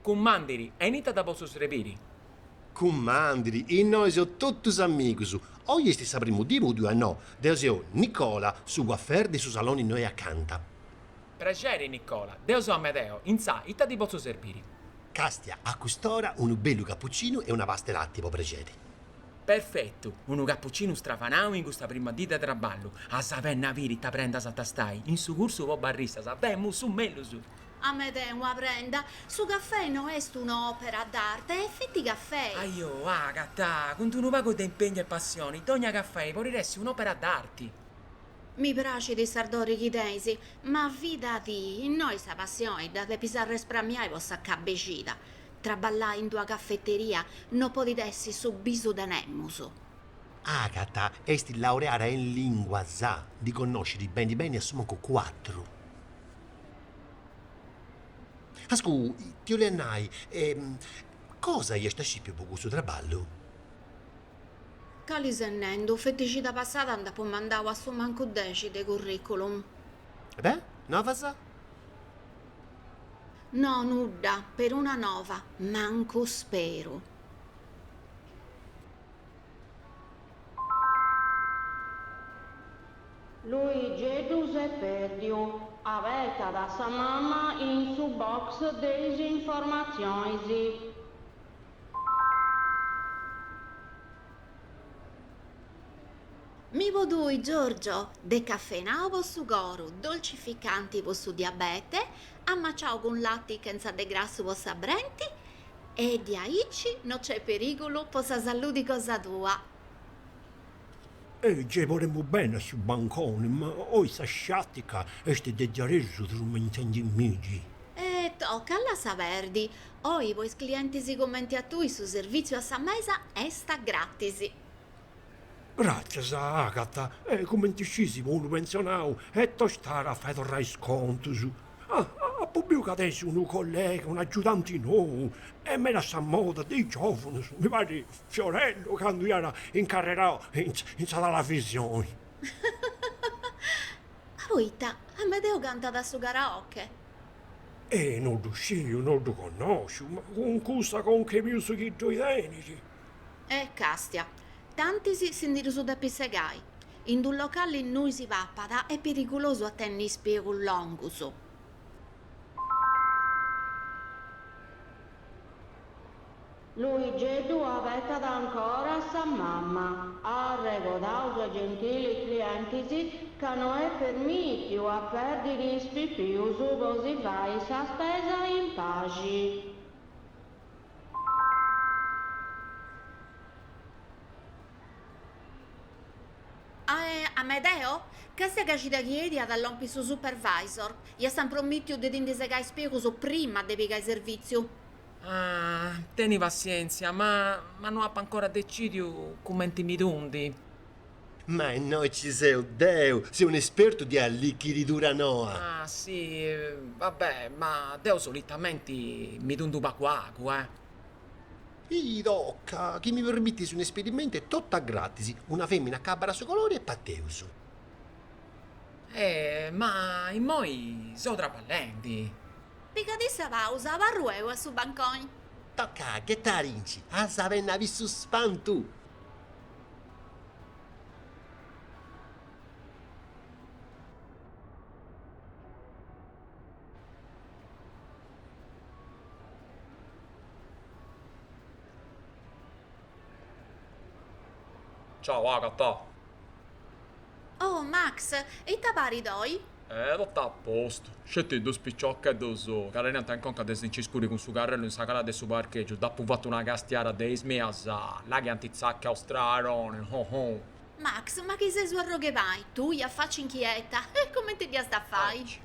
Cummandiri, enita da posso srepiri. Cummandri, e noi siamo tutti amigos. Oggi sti sapremo di due no. Deo Nicola, su guaffer su saloni noi accanto. Piacere, Nicola. Deo so Amedeo. Insa, ita di posso serviri. Castia, a quest'ora un bello cappuccino e una pasta e latte, po' precedi. Perfetto. Un cappuccino strafanao in questa prima dita traballo. A sapenna virita prenda sa tastai. In su curso vo barrista, sapemo su mello su. Amedeo, prenda. Su caffè non è un'opera d'arte, è fetti caffè. Aio, agata, con tu non pago di impegno e passioni, togna caffè, vorresti un'opera d'arte. Mi piace di sardori chidesi, ma vita di noi sa passione da te pisarre spramiai vostra cabecita. Traballai in tua caffetteria, non potessi su bisu da nemmuso. Agata, esti laureata in lingua za, di conoscere bene bene assumo con 4. Ascu, ti olennai, cosa gli stai più poco su traballo? Cali sennendo, feticita passata andapo mandavo a su manco 10 de curriculum. Beh, no fa? No, nudda, per una nova, manco spero. Luigi Giuseppedio, avete da sua mamma in su box delle informazioni. Mi vodui, Giorgio, de caffeinao possu goru, dolcificanti possu diabete, ammacciao con latte senza de grasso possa brenti e di aici non c'è pericolo possa salute cosa tua. Ci vorremmo bene su bancone, ma oi sa sciattica e ste de giaresu trumentandi migi. E tocca alla saperdi, oi voi clienti si commenti a tu su servizio a sa mesa e sta gratis. Grazie, sa Agata, come ti scisi uno pensionau e tostare a fare sconto su. A pubblico adesso un collega, un aiutante nuovo, e me la sa moda dei giovani, mi pare Fiorello, quando era incarrerato in sala alla visione. Aruita, Amedeo canta da su karaoke. E non lo scio, non lo conosco, ma con cosa con che musica i denici. E castia, tanti si sindiru su da pissegai. In un locale in noi si vappata è pericoloso a tenni spiego longuso. Luigi, tu avete ancora sa mamma. Ha regodato ai gentili clienti che non è permesso a perdere più su così fai sa spesa in pace. Amedeo? Che se che ci da chiedi dall'ompi su supervisor? Gli stanno promettendo di indisegai spiego su prima di pagare servizio. Ah, teni pazienza, ma non ho ancora deciso come ti mi dundi. Ma noi ci sei Deo, sei un esperto di liquidità noa. Ah, sì, vabbè, ma Deo solitamente mi dundu paquaco, I docca, che mi permetti su un esperimento è tutta gratis, una femmina cabra su colori e patteuso. Ma in moi sono trapallenti. Pica di sa pausa, varrueo su bancone. Tocca, che tarinci, a sapenna vi su spantu. Ciao, Agata. Oh, Max, e tapari doi? Tutto a posto. Scetti due spicciocche e due so. Carene anche che adesso scuri con su carrello in sacala del suo parcheggio. Dappo fatto una castiara dei smiasa. La che antizacca australone. Oh oh. Max, ma che sei su arroghe vai? Tu gli affacci inquieta. E come ti dia sta fai?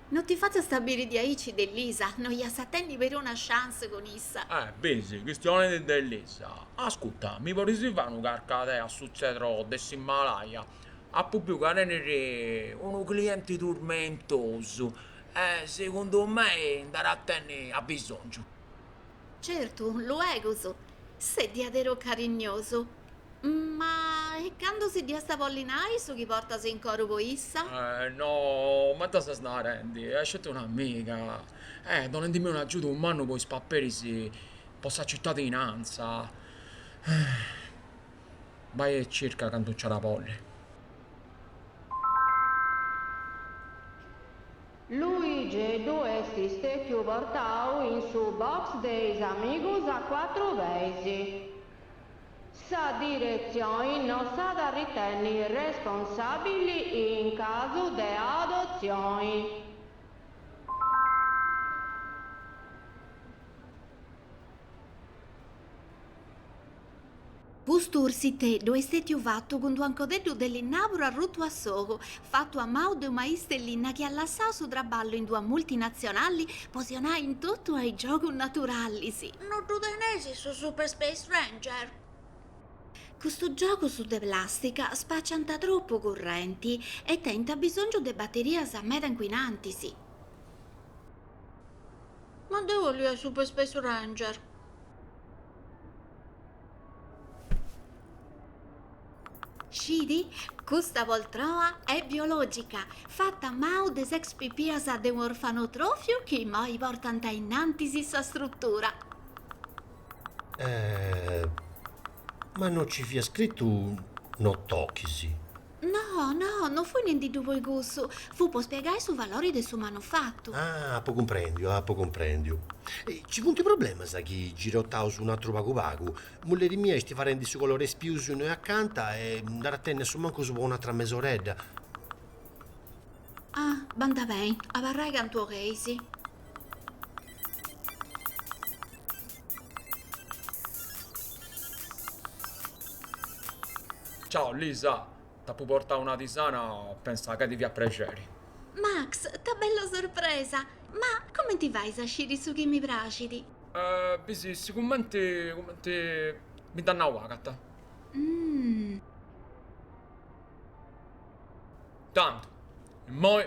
Non ti faccio stabile di aici dell'Isa, non gli attendi per una chance con issa. Bisi, questione di bellezza. Ascolta, mi vorresti fare un carcate a succedere dell'Himalaya a pubblicare un cliente tormentoso. Secondo me andare a tenere a bisogno. Certo, lo egoso. Sei diadero carignoso. Ma e quando si dia sta pollinai su chi porta in coro issa? No, ma te sei rendi, c'è un'amica. Non dimmi un aiuto umano poi spapperisi, possa cittadinanza. Vai e cerca cantuccia la polli. Luigi dovresti più portato in su box dei amigos a 4 vesi. Sa direzione non sa da ritenere responsabili in caso di adozioni. Pustursi te dove steti uvatto con un codeddo dell'innabro a rotto a soco, fatto a mau de una istellina che all'assao su traballo in due multinazionali, posionai in tutto ai giochi naturali, sì. Non tu tenesi su Super Space Ranger? Questo gioco su de plastica spaccianta troppo correnti e tenta bisogno de batterie a meta inquinanti, sì. Ma dove li hai Super Space Ranger? Scidi, questa poltrona è biologica, fatta a mau des ex pipias de un orfanotrofio che mai portanta innanti sa struttura. Ma non ci fia scritto no tocchisi. No, non fu niente di tuo gusto, fu per spiegare su valori del suo manufatto. Ah, po' comprendio. E ci punti problema sa chi girottao su un altro pagu. Mulleri miei sti farendi su colore spiuso noi accanto e andare a tenere su manco su un'altra mesoredda. Ah, banda bene, avarrai canto reisi. Ciao Lisa, ti può portare una tisana, pensa che ti vi piacere. Max, t'ha bella sorpresa, ma come ti vai a sciri su chi mi praciti? Bisi, sicuramente mi danno una vacata. Tanto, e mo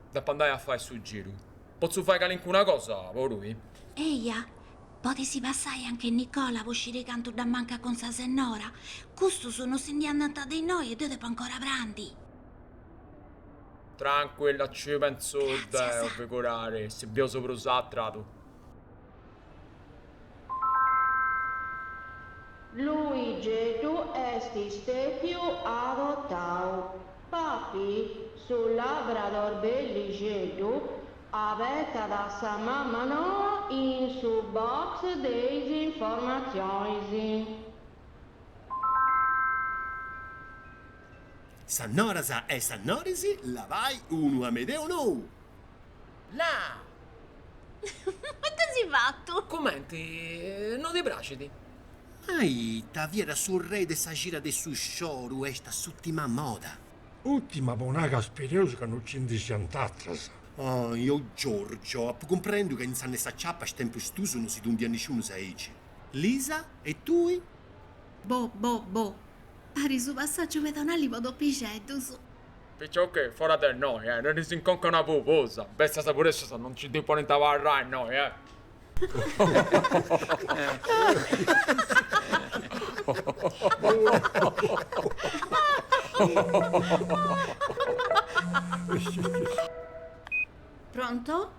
devo andare a fare sul giro. Posso fare qualunque cosa per lui? Eia, potessi passare anche Nicola a uscire canto da manca con sa sennora. Questo sono segni andata di noi e io devo ancora brandi. Tranquilla, ci penso Grazie, devo curare, se vi ho soprusatrato. Luigi, tu esti più adottato. Papi, sul Labrador belligeto, avete da sa mamma no in su box dei informazioni. Sannorasa e sannorisi, la vai uno a medeo no. Là! Ma te si fatto? Commenti, non ti piace? Ai, ta viera sul re de sa gira de su scioro esta s'ultima moda. Ultima bonaca spiriosa che non ci indisiantatra. Oh, io Giorgio, comprendo che in sanne sa ciappa stempo stuso non si dundia nessuno sa eci. Lisa, e tu? Boh. Pari su passaggio pedonali vado picetto su. Perciò che fuori da noi, non si inconca una puposa. Besta sapore se non ci devo parlare noi, Pronto?